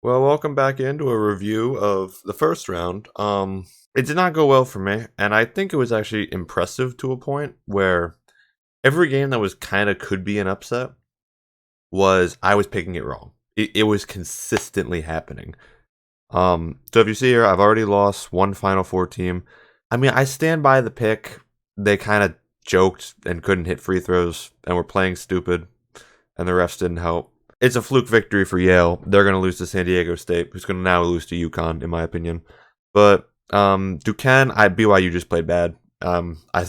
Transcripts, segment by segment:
Well, welcome back into a review of the first round. It did not go well for me, and I think it was actually impressive to a point where every game that was kind of could be an upset was I was picking it wrong. It was consistently happening. So if you see here, I've already lost one Final Four team. I mean, I stand by the pick. They kind of joked and couldn't hit free throws and were playing stupid, and the refs didn't help. It's a fluke victory for Yale. They're going to lose to San Diego State, who's going to now lose to UConn, in my opinion. But Duquesne, BYU just played bad. I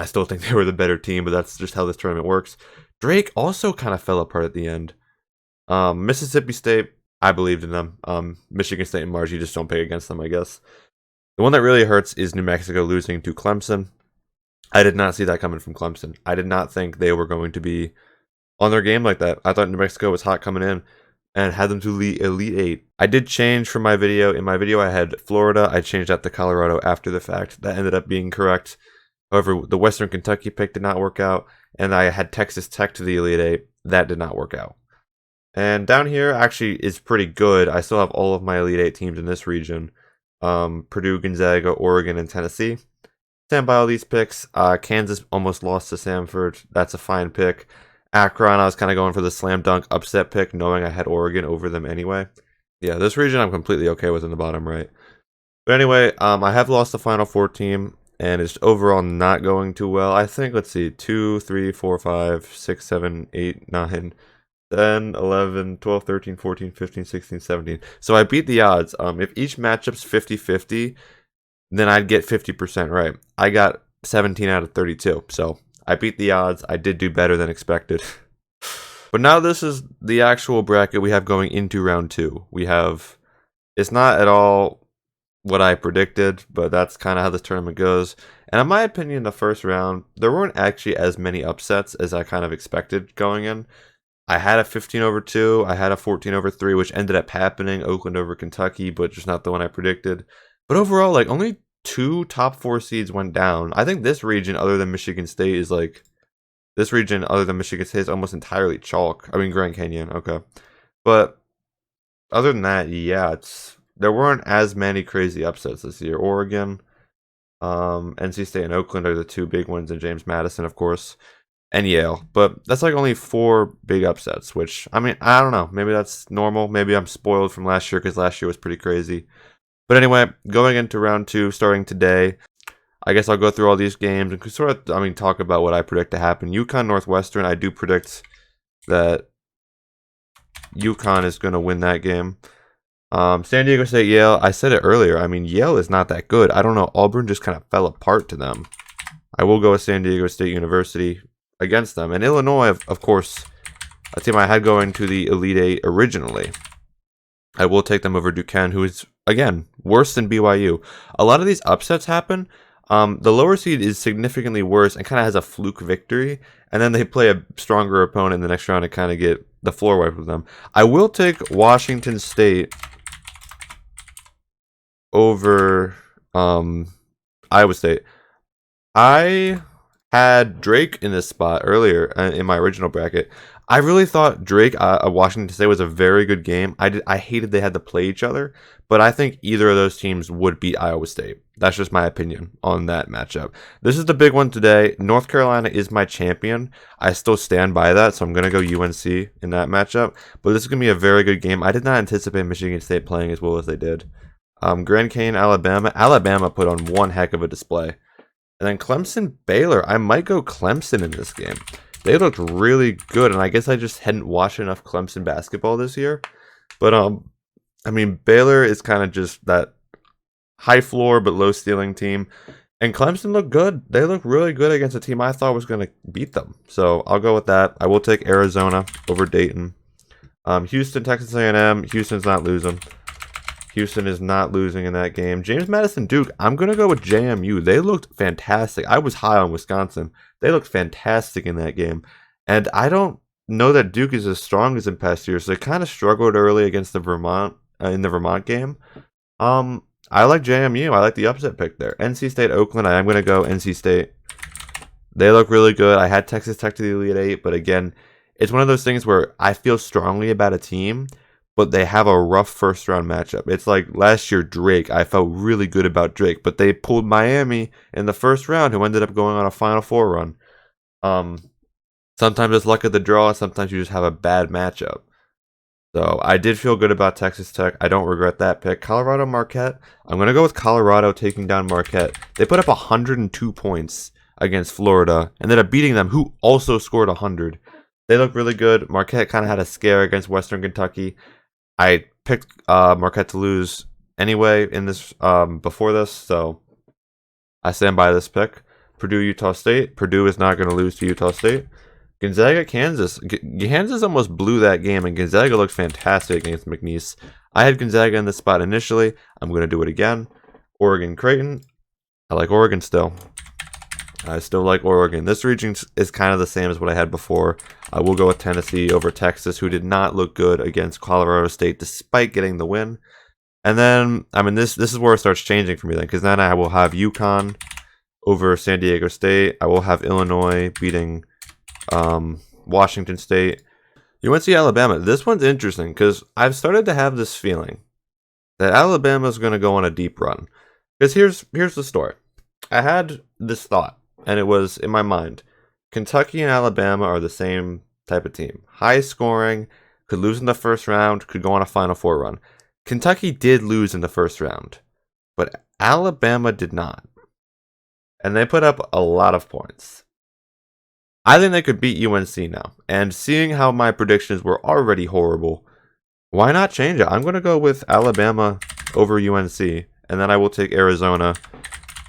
still think they were the better team, but that's just how this tournament works. Drake also kind of fell apart at the end. Mississippi State, I believed in them. Michigan State and Mars, you just don't pick against them, I guess. The one that really hurts is New Mexico losing to Clemson. I did not see that coming from Clemson. I did not think they were going to be on their game like that. I thought New Mexico was hot coming in and had them to the Elite Eight. I did change from my video. In my video, I had Florida. I changed that to Colorado after the fact. That ended up being correct. However, the Western Kentucky pick did not work out, and I had Texas Tech to the Elite Eight. That did not work out. And down here actually is pretty good. I still have all of my Elite Eight teams in this region. Purdue, Gonzaga, Oregon, and Tennessee. Stand by all these picks. Kansas almost lost to Samford. That's a fine pick. Akron, I was kind of going for the slam dunk upset pick, knowing I had Oregon over them anyway. Yeah, this region I'm completely okay with in the bottom right. But anyway, I have lost the Final Four team, and it's overall not going too well. I think, let's see, 2, 3, 4, 5, 6, 7, 8, 9, 10, 11, 12, 13, 14, 15, 16, 17. So I beat the odds. If each matchup's 50-50, then I'd get 50% right. I got 17 out of 32, so I beat the odds. I did do better than expected. But now this is the actual bracket we have going into round 2. It's not at all what I predicted, but that's kind of how this tournament goes. And in my opinion, the first round, there weren't actually as many upsets as I kind of expected going in. I had a 15-2, I had a 14-3, which ended up happening, Oakland over Kentucky, but just not the one I predicted. But overall, like, only 2 top 4 seeds went down. I think this region, other than Michigan State, is almost entirely chalk. I mean, Grand Canyon, okay. But other than that, yeah, there weren't as many crazy upsets this year. Oregon, NC State, and Oakland are the 2 big ones, and James Madison, of course, and Yale. But that's like only 4 big upsets, which, I mean, I don't know. Maybe that's normal. Maybe I'm spoiled from last year because last year was pretty crazy. But anyway, going into round 2, starting today, I guess I'll go through all these games and talk about what I predict to happen. UConn Northwestern, I do predict that UConn is going to win that game. San Diego State, Yale, I said it earlier. I mean, Yale is not that good. I don't know. Auburn just kind of fell apart to them. I will go with San Diego State University against them. And Illinois, of course, a team I had going to the Elite Eight originally. I will take them over Duquesne, who is, again, worse than BYU. A lot of these upsets happen. The lower seed is significantly worse and kind of has a fluke victory, and then they play a stronger opponent in the next round to kind of get the floor wiped with them. I will take Washington State over Iowa State. I had Drake in this spot earlier in my original bracket. I really thought Drake, Washington State was a very good game. I hated they had to play each other, but I think either of those teams would beat Iowa State. That's just my opinion on that matchup. This is the big one today. North Carolina is my champion. I still stand by that, so I'm going to go UNC in that matchup. But this is going to be a very good game. I did not anticipate Michigan State playing as well as they did. Grand Canyon, Alabama. Alabama put on one heck of a display. And then Clemson, Baylor. I might go Clemson in this game. They looked really good, and I guess I just hadn't watched enough Clemson basketball this year. But, I mean, Baylor is kind of just that high floor but low ceiling team. And Clemson looked good. They looked really good against a team I thought was going to beat them. So I'll go with that. I will take Arizona over Dayton. Houston, Texas A&M. Houston's not losing. Houston is not losing in that game. James Madison, Duke. I'm going to go with JMU. They looked fantastic. I was high on Wisconsin. They looked fantastic in that game. And I don't know that Duke is as strong as in past years. They kind of struggled early against the Vermont in the Vermont game. I like JMU. I like the upset pick there. NC State, Oakland. I am going to go NC State. They look really good. I had Texas Tech to the Elite Eight, but again, it's one of those things where I feel strongly about a team, but they have a rough first round matchup. It's like last year Drake. I felt really good about Drake, but they pulled Miami in the first round, who ended up going on a Final Four run. Sometimes it's luck of the draw, sometimes you just have a bad matchup. So I did feel good about Texas Tech. I don't regret that pick. Colorado Marquette. I'm going to go with Colorado taking down Marquette. They put up 102 points against Florida, and ended up beating them, who also scored 100. They look really good. Marquette kind of had a scare against Western Kentucky. I picked Marquette to lose anyway in this before this, so I stand by this pick. Purdue, Utah State. Purdue is not going to lose to Utah State. Gonzaga, Kansas. Kansas almost blew that game, and Gonzaga looked fantastic against McNeese. I had Gonzaga in this spot initially. I'm going to do it again. Oregon, Creighton. I like Oregon still. I still like Oregon. This region is kind of the same as what I had before. I will go with Tennessee over Texas, who did not look good against Colorado State despite getting the win. And then, I mean, this is where it starts changing for me then, because then I will have UConn over San Diego State. I will have Illinois beating Washington State. UNC Alabama. This one's interesting because I've started to have this feeling that Alabama's going to go on a deep run. Because here's the story. I had this thought, and it was in my mind. Kentucky and Alabama are the same type of team. High scoring, could lose in the first round, could go on a Final Four run. Kentucky did lose in the first round, but Alabama did not. And they put up a lot of points. I think they could beat UNC now. And seeing how my predictions were already horrible, why not change it? I'm going to go with Alabama over UNC, and then I will take Arizona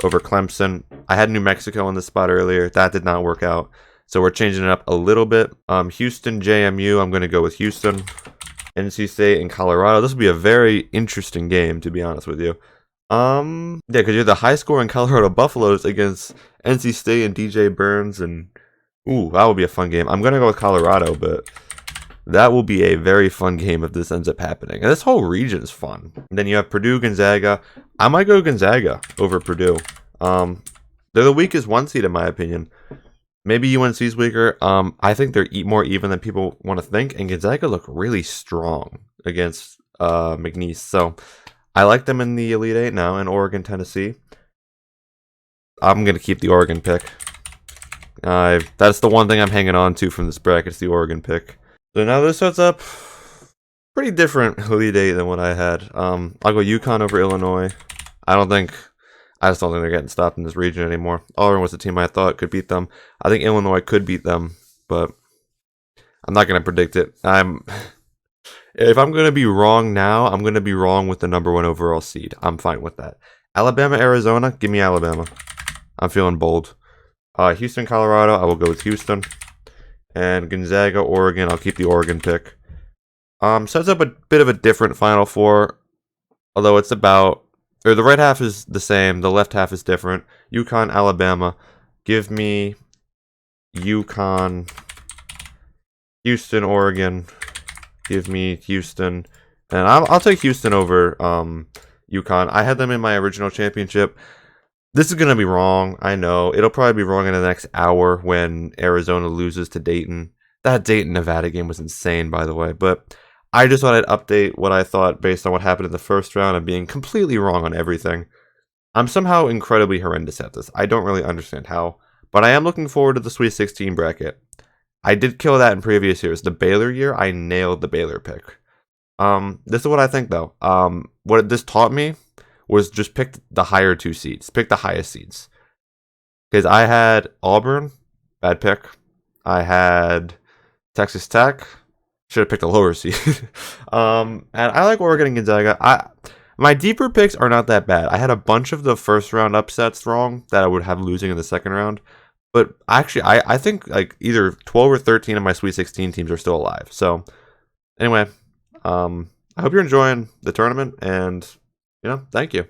over Clemson. I had New Mexico in this spot earlier. That did not work out. So we're changing it up a little bit. Houston, JMU. I'm going to go with Houston. NC State and Colorado. This will be a very interesting game, to be honest with you. Yeah, because you're the high-scoring Colorado Buffaloes against NC State and DJ Burns, and ooh, that would be a fun game. I'm going to go with Colorado, but that will be a very fun game if this ends up happening. And this whole region is fun. And then you have Purdue, Gonzaga. I might go Gonzaga over Purdue. They're the weakest one seed in my opinion. Maybe UNC's weaker. I think they're more even than people want to think. And Gonzaga look really strong against McNeese. So I like them in the Elite Eight now. In Oregon, Tennessee. I'm going to keep the Oregon pick. That's the one thing I'm hanging on to from this bracket. It's the Oregon pick. So now this sets up pretty different Elite Eight than what I had. I'll go UConn over Illinois. I just don't think they're getting stopped in this region anymore. Auburn was the team I thought could beat them. I think Illinois could beat them, but I'm not going to predict it. If I'm going to be wrong now, I'm going to be wrong with the number 1 overall seed. I'm fine with that. Alabama, Arizona. Give me Alabama. I'm feeling bold. Houston, Colorado. I will go with Houston. And Gonzaga, Oregon. I'll keep the Oregon pick. Sets up a bit of a different Final Four, although it's about, or the right half is the same, the left half is different. UConn, Alabama. Give me UConn, Houston, Oregon. Give me Houston, and I'll take Houston over UConn. I had them in my original championship. This is going to be wrong, I know. It'll probably be wrong in the next hour when Arizona loses to Dayton. That Dayton-Nevada game was insane, by the way. But I just thought I'd update what I thought based on what happened in the first round and being completely wrong on everything. I'm somehow incredibly horrendous at this. I don't really understand how. But I am looking forward to the Sweet 16 bracket. I did kill that in previous years. The Baylor year, I nailed the Baylor pick. This is what I think, though. What this taught me was just pick the higher 2 seeds. Pick the highest seeds. Because I had Auburn, bad pick. I had Texas Tech, should have picked a lower seed. And I like Oregon and Gonzaga. My deeper picks are not that bad. I had a bunch of the first round upsets wrong that I would have losing in the second round. But actually, I think like either 12 or 13 of my Sweet 16 teams are still alive. So anyway, I hope you're enjoying the tournament, and thank you.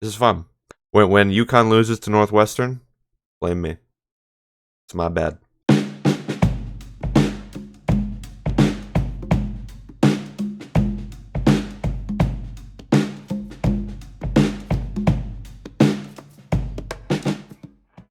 This is fun. When UConn loses to Northwestern, blame me. It's my bad.